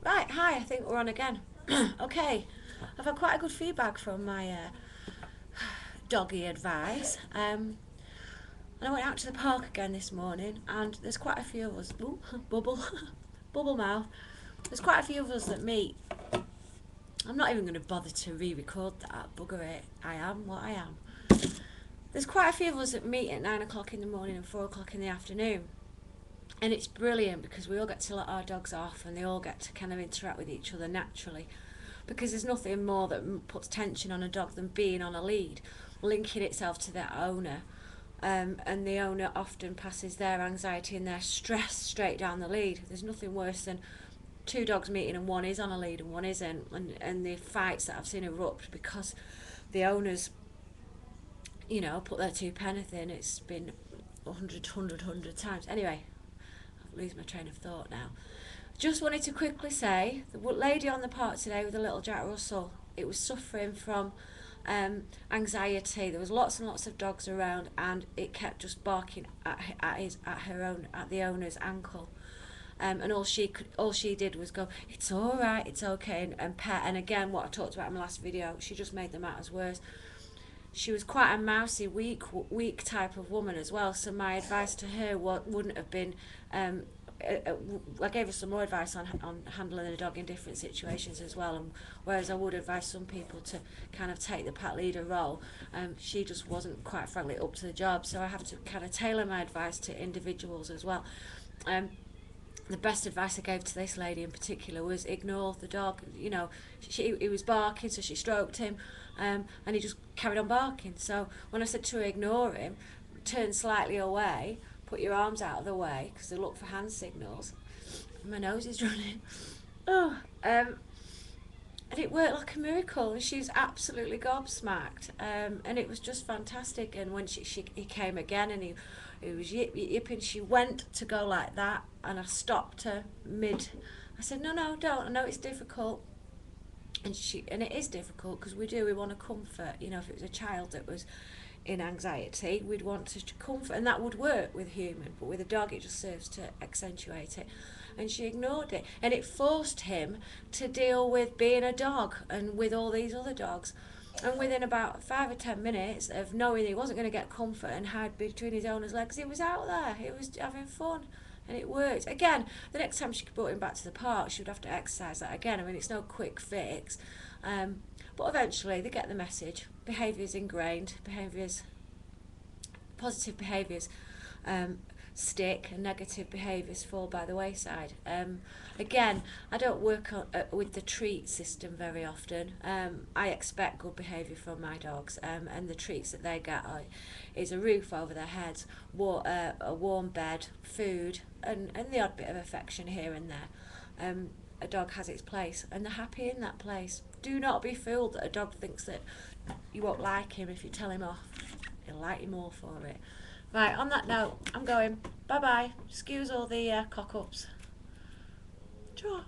Right, hi, I think we're on again. Okay, I've had quite a good feedback from my doggy advice. And I went out to the park again this morning, and there's quite a few of us. Ooh, bubble, bubble mouth. There's quite a few of us that meet. I'm not even going to bother to re-record that. Bugger it. I am what I am. There's quite a few of us that meet at 9 o'clock in the morning and 4 o'clock in the afternoon. And it's brilliant because we all get to let our dogs off and they all get to kind of interact with each other naturally. Because there's nothing more that puts tension on a dog than being on a lead, linking itself to their owner. And the owner often passes their anxiety and their stress straight down the lead. There's nothing worse than two dogs meeting and one is on a lead and one isn't. And the fights that I've seen erupt because the owners, put their two penneth in. It's been 100 times. Anyway, I've lose my train of thought now. Just wanted to quickly say, the lady on the park today with the little Jack Russell, it was suffering from anxiety. There was lots and lots of dogs around, and it kept just barking at the owner's ankle. And all she did was go, "It's all right, it's okay," and pet. And again, what I talked about in my last video, she just made the matters worse. She was quite a mousy, weak type of woman as well. So my advice to her wouldn't have been. I gave her some more advice on handling a dog in different situations as well. And whereas I would advise some people to kind of take the pack leader role, she just wasn't quite frankly up to the job. So I have to kind of tailor my advice to individuals as well. The best advice I gave to this lady in particular was ignore the dog. He was barking, so she stroked him, and he just carried on barking. So when I said to her, ignore him, turn slightly away, put your arms out of the way, because they look for hand signals. My nose is running. Oh, and it worked like a miracle, and she was absolutely gobsmacked, and it was just fantastic. And when he came again, and he was yipping, she went to go like that, and I stopped her mid. I said, no, don't. I know it's difficult, and it is difficult because we want to comfort. If it was a child that was in anxiety, we'd want to comfort, and that would work with a human, but with a dog it just serves to accentuate it. And she ignored it, and it forced him to deal with being a dog and with all these other dogs. And within about 5 or 10 minutes of knowing he wasn't going to get comfort and hide between his owner's legs, he was out there, he was having fun, and it worked. Again, the next time she brought him back to the park, she would have to exercise that again. I mean, it's no quick fix, but eventually they get the message. Behaviours ingrained, positive behaviours stick, and negative behaviours fall by the wayside. Again, I don't work with the treat system very often. I expect good behaviour from my dogs, and the treats that they get is a roof over their heads, a warm bed, food, and the odd bit of affection here and there. A dog has its place, and they're happy in that place. Do not be fooled that a dog thinks that you won't like him if you tell him off. He'll like you more for it. Right, on that note, I'm going. Bye bye. Excuse all the cock ups. Draw.